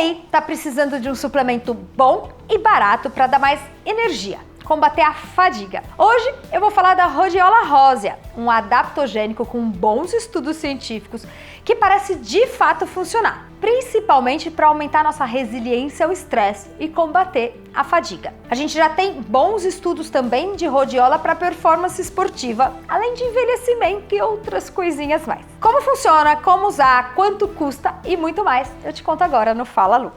aí, tá precisando de um suplemento bom e barato para dar mais energia, combater a fadiga? Hoje eu vou falar da Rhodiola rosea, um adaptogênico com bons estudos científicos que parece de fato funcionar, principalmente para aumentar nossa resiliência ao estresse e combater a fadiga. A gente já tem bons estudos também de rhodiola para performance esportiva, além de envelhecimento e outras coisinhas mais. Como funciona, como usar, quanto custa e muito mais, eu te conto agora no Fala Lu.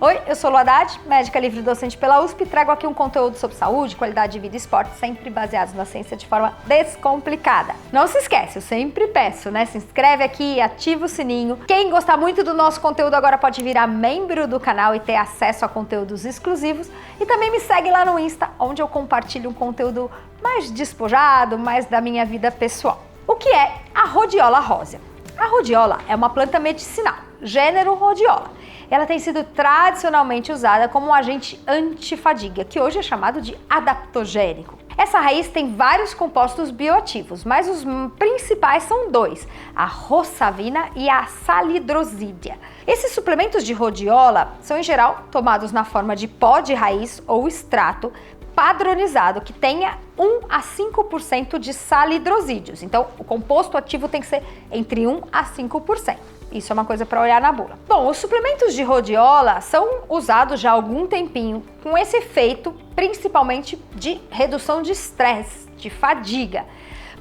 Oi, eu sou Lu Haddad, médica livre docente pela USP, e trago aqui um conteúdo sobre saúde, qualidade de vida e esporte, sempre baseados na ciência de forma descomplicada. Não se esquece, eu sempre peço, né? Se inscreve aqui, ativa o sininho. Quem gostar muito do nosso conteúdo agora pode virar membro do canal e ter acesso a conteúdos exclusivos. E também me segue lá no Insta, onde eu compartilho um conteúdo mais despojado, mais da minha vida pessoal. O que é a Rhodiola rosea? A rhodiola é uma planta medicinal, gênero Rhodiola. Ela tem sido tradicionalmente usada como um agente antifadiga, que hoje é chamado de adaptogênico. Essa raiz tem vários compostos bioativos, mas os principais são dois, a rosavina e a salidrosídea. Esses suplementos de rhodiola são em geral tomados na forma de pó de raiz ou extrato padronizado que tenha 1 a 5% de salidrosídeos. Então, o composto ativo tem que ser entre 1 a 5%. Isso é uma coisa para olhar na bula. Bom, os suplementos de rhodiola são usados já há algum tempinho com esse efeito, principalmente de redução de estresse, de fadiga.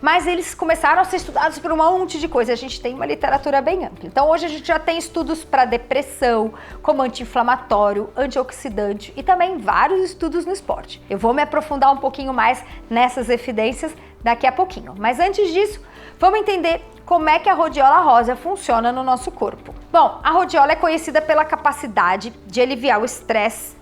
Mas eles começaram a ser estudados por um monte de coisa. A gente tem uma literatura bem ampla. Então hoje a gente já tem estudos para depressão, como anti-inflamatório, antioxidante e também vários estudos no esporte. Eu vou me aprofundar um pouquinho mais nessas evidências daqui a pouquinho. Mas antes disso, vamos entender como é que a Rhodiola rosea funciona no nosso corpo. Bom, a rhodiola é conhecida pela capacidade de aliviar o estresse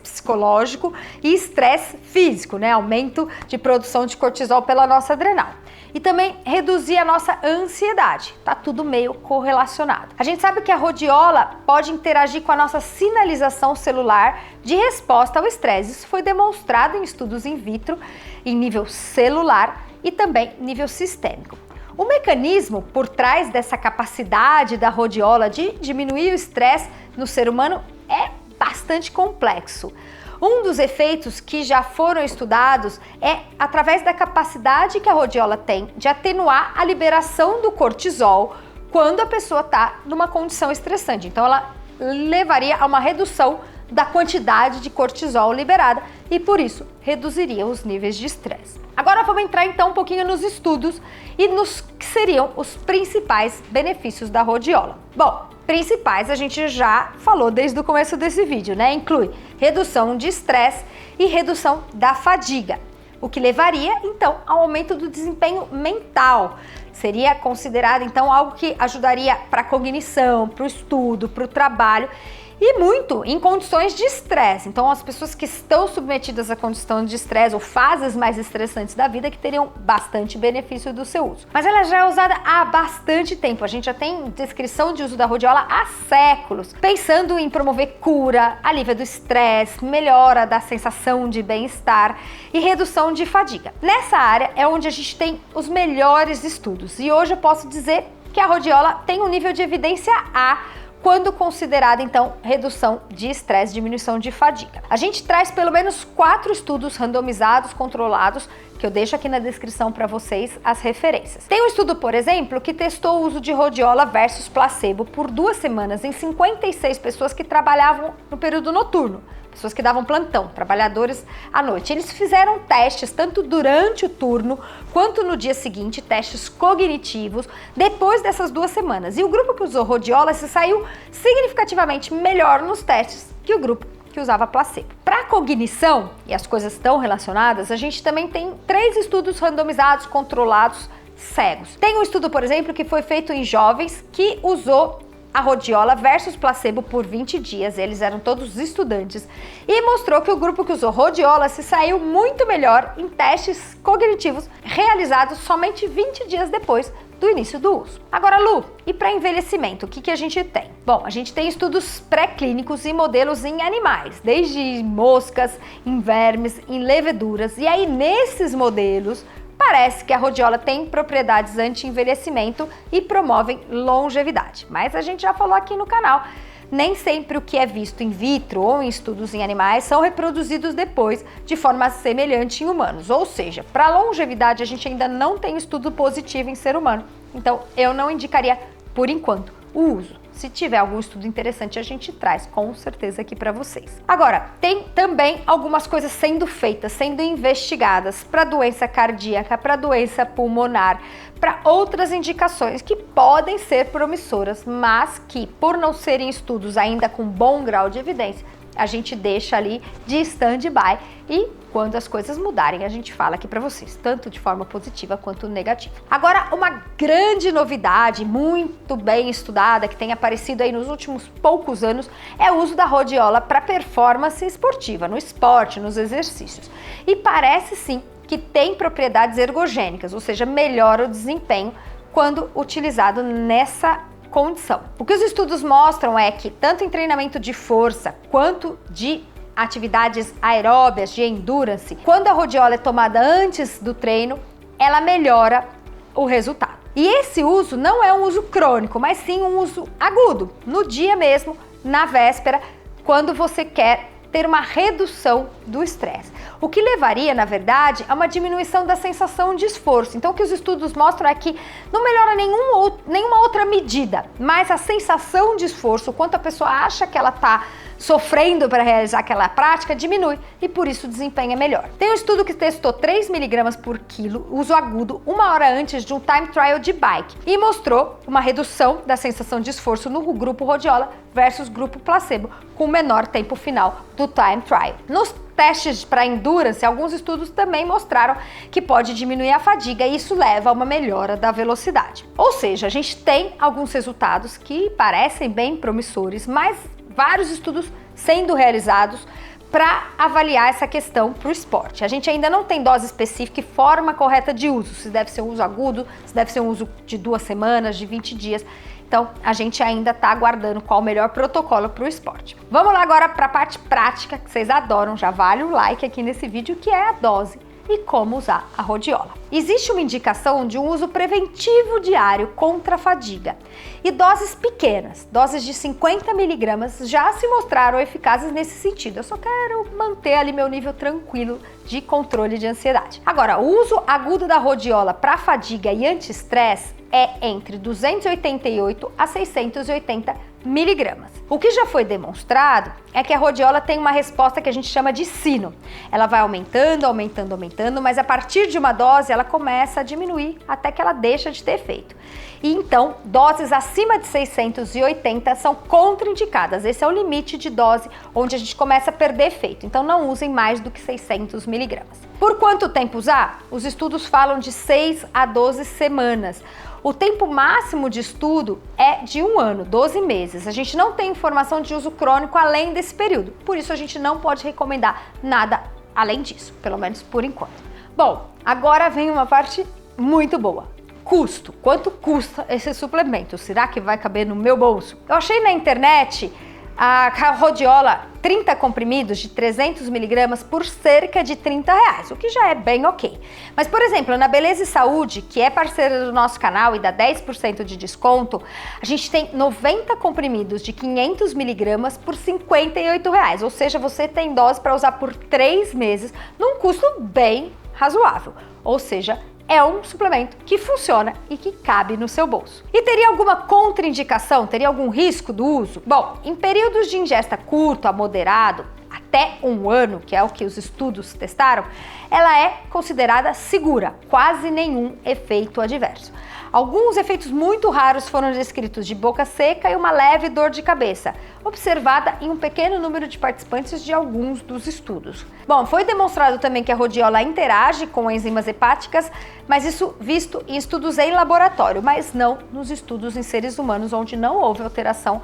psicológico e estresse físico, né? Aumento de produção de cortisol pela nossa adrenal. E também reduzir a nossa ansiedade. Tá tudo meio correlacionado. A gente sabe que a rhodiola pode interagir com a nossa sinalização celular de resposta ao estresse. Isso foi demonstrado em estudos in vitro, em nível celular e também nível sistêmico. O mecanismo por trás dessa capacidade da rhodiola de diminuir o estresse no ser humano é bastante complexo. Um dos efeitos que já foram estudados é através da capacidade que a rhodiola tem de atenuar a liberação do cortisol quando a pessoa está numa condição estressante. Então ela levaria a uma redução da quantidade de cortisol liberada e por isso reduziria os níveis de estresse. Agora vamos entrar então um pouquinho nos estudos e nos que seriam os principais benefícios da rhodiola. Bom, principais a gente já falou desde o começo desse vídeo, né? Inclui redução de estresse e redução da fadiga, o que levaria então ao aumento do desempenho mental. Seria considerado então algo que ajudaria para a cognição, para o estudo, para o trabalho e muito em condições de estresse. Então as pessoas que estão submetidas à condição de estresse ou fases mais estressantes da vida que teriam bastante benefício do seu uso. Mas ela já é usada há bastante tempo. A gente já tem descrição de uso da rhodiola há séculos, pensando em promover cura, alívio do estresse, melhora da sensação de bem-estar e redução de fadiga. Nessa área é onde a gente tem os melhores estudos e hoje eu posso dizer que a rhodiola tem um nível de evidência A quando considerada, então, redução de estresse, diminuição de fadiga. A gente traz pelo menos 4 estudos randomizados, controlados, que eu deixo aqui na descrição para vocês as referências. Tem um estudo, por exemplo, que testou o uso de rhodiola versus placebo por 2 semanas em 56 pessoas que trabalhavam no período noturno. Pessoas que davam plantão, trabalhadores à noite. Eles fizeram testes tanto durante o turno quanto no dia seguinte, testes cognitivos, depois dessas 2 semanas. E o grupo que usou rhodiola se saiu significativamente melhor nos testes que o grupo que usava placebo. Para cognição, e as coisas estão relacionadas, a gente também tem 3 estudos randomizados, controlados, cegos. Tem um estudo, por exemplo, que foi feito em jovens que usou a rhodiola versus placebo por 20 dias, eles eram todos estudantes, e mostrou que o grupo que usou rhodiola se saiu muito melhor em testes cognitivos realizados somente 20 dias depois do início do uso. Agora, Lu, e para envelhecimento, o que a gente tem? Bom, a gente tem estudos pré-clínicos e modelos em animais, desde moscas, em vermes, em leveduras, e aí nesses modelos, parece que a rhodiola tem propriedades anti-envelhecimento e promovem longevidade. Mas a gente já falou aqui no canal, nem sempre o que é visto in vitro ou em estudos em animais são reproduzidos depois de forma semelhante em humanos. Ou seja, para longevidade a gente ainda não tem estudo positivo em ser humano. Então eu não indicaria, por enquanto, o uso. Se tiver algum estudo interessante, a gente traz com certeza aqui para vocês. Agora, tem também algumas coisas sendo feitas, sendo investigadas para doença cardíaca, para doença pulmonar, para outras indicações que podem ser promissoras, mas que, por não serem estudos ainda com bom grau de evidência, a gente deixa ali de stand-by e quando as coisas mudarem a gente fala aqui para vocês, tanto de forma positiva quanto negativa. Agora, uma grande novidade, muito bem estudada, que tem aparecido aí nos últimos poucos anos, é o uso da rhodiola para performance esportiva, no esporte, nos exercícios. E parece sim que tem propriedades ergogênicas, ou seja, melhora o desempenho quando utilizado nessa condição. O que os estudos mostram é que tanto em treinamento de força quanto de atividades aeróbias, de endurance, quando a rhodiola é tomada antes do treino, ela melhora o resultado. E esse uso não é um uso crônico, mas sim um uso agudo, no dia mesmo, na véspera, quando você quer ter uma redução do estresse. O que levaria, na verdade, a uma diminuição da sensação de esforço. Então, o que os estudos mostram é que não melhora nenhuma outra medida, mas a sensação de esforço, o quanto a pessoa acha que ela está sofrendo para realizar aquela prática, diminui e por isso o desempenho é melhor. Tem um estudo que testou 3 mg por quilo, uso agudo, 1 hora antes de um time trial de bike e mostrou uma redução da sensação de esforço no grupo rhodiola versus grupo placebo, com menor tempo final do time trial. Nos testes para endurance, alguns estudos também mostraram que pode diminuir a fadiga e isso leva a uma melhora da velocidade. Ou seja, a gente tem alguns resultados que parecem bem promissores, mas vários estudos sendo realizados para avaliar essa questão para o esporte. A gente ainda não tem dose específica e forma correta de uso, se deve ser um uso agudo, se deve ser um uso de 2 semanas, de 20 dias. Então, a gente ainda está aguardando qual o melhor protocolo para o esporte. Vamos lá agora para a parte prática, que vocês adoram, já vale o like aqui nesse vídeo, que é a dose e como usar a rhodiola. Existe uma indicação de um uso preventivo diário contra a fadiga e doses pequenas, doses de 50 mg já se mostraram eficazes nesse sentido. Eu só quero manter ali meu nível tranquilo de controle de ansiedade. Agora, o uso agudo da rhodiola para fadiga e anti-estresse é entre 288 a 680 miligramas. O que já foi demonstrado é que a rhodiola tem uma resposta que a gente chama de sino. Ela vai aumentando, aumentando, aumentando, mas a partir de uma dose ela começa a diminuir até que ela deixa de ter efeito. E então, doses acima de 680 são contraindicadas. Esse é o limite de dose onde a gente começa a perder efeito. Então, não usem mais do que 600 miligramas. Por quanto tempo usar? Os estudos falam de 6 a 12 semanas. O tempo máximo de estudo é de 1 ano, 12 meses. A gente não tem informação de uso crônico além desse período. Por isso, a gente não pode recomendar nada além disso, pelo menos por enquanto. Bom, agora vem uma parte muito boa. Custo. Quanto custa esse suplemento? Será que vai caber no meu bolso? Eu achei na internet a rhodiola 30 comprimidos de 300 miligramas por cerca de R$30, o que já é bem ok. Mas, por exemplo, na Beleza e Saúde, que é parceira do nosso canal e dá 10% de desconto, a gente tem 90 comprimidos de 500 miligramas por R$58, ou seja, você tem dose para usar por 3 meses num custo bem razoável, ou seja, é um suplemento que funciona e que cabe no seu bolso. E teria alguma contraindicação? Teria algum risco do uso? Bom, em períodos de ingesta curto a moderado, até 1 ano, que é o que os estudos testaram, ela é considerada segura, quase nenhum efeito adverso. Alguns efeitos muito raros foram descritos de boca seca e uma leve dor de cabeça, observada em um pequeno número de participantes de alguns dos estudos. Bom, foi demonstrado também que a rhodiola interage com enzimas hepáticas, mas isso visto em estudos em laboratório, mas não nos estudos em seres humanos, onde não houve alteração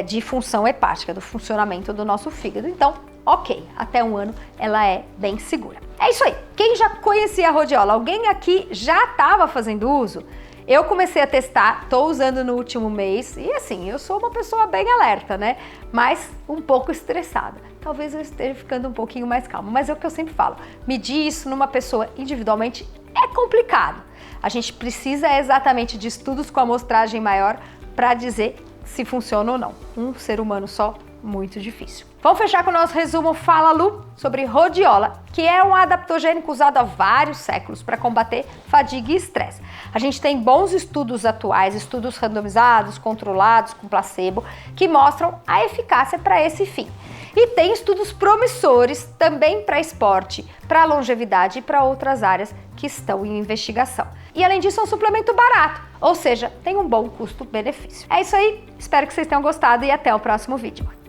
de função hepática, do funcionamento do nosso fígado. Então, ok, até 1 ano ela é bem segura. É isso aí. Quem já conhecia a rhodiola? Alguém aqui já estava fazendo uso? Eu comecei a testar, tô usando no último mês e assim, eu sou uma pessoa bem alerta, né? Mas um pouco estressada. Talvez eu esteja ficando um pouquinho mais calma, mas é o que eu sempre falo. Medir isso numa pessoa individualmente é complicado. A gente precisa exatamente de estudos com amostragem maior para dizer se funciona ou não. Um ser humano só, muito difícil. Vamos fechar com o nosso resumo Fala Lu sobre rhodiola, que é um adaptogênico usado há vários séculos para combater fadiga e estresse. A gente tem bons estudos atuais, estudos randomizados, controlados, com placebo, que mostram a eficácia para esse fim. E tem estudos promissores também para esporte, para longevidade e para outras áreas que estão em investigação. E além disso, é um suplemento barato, ou seja, tem um bom custo-benefício. É isso aí, espero que vocês tenham gostado e até o próximo vídeo.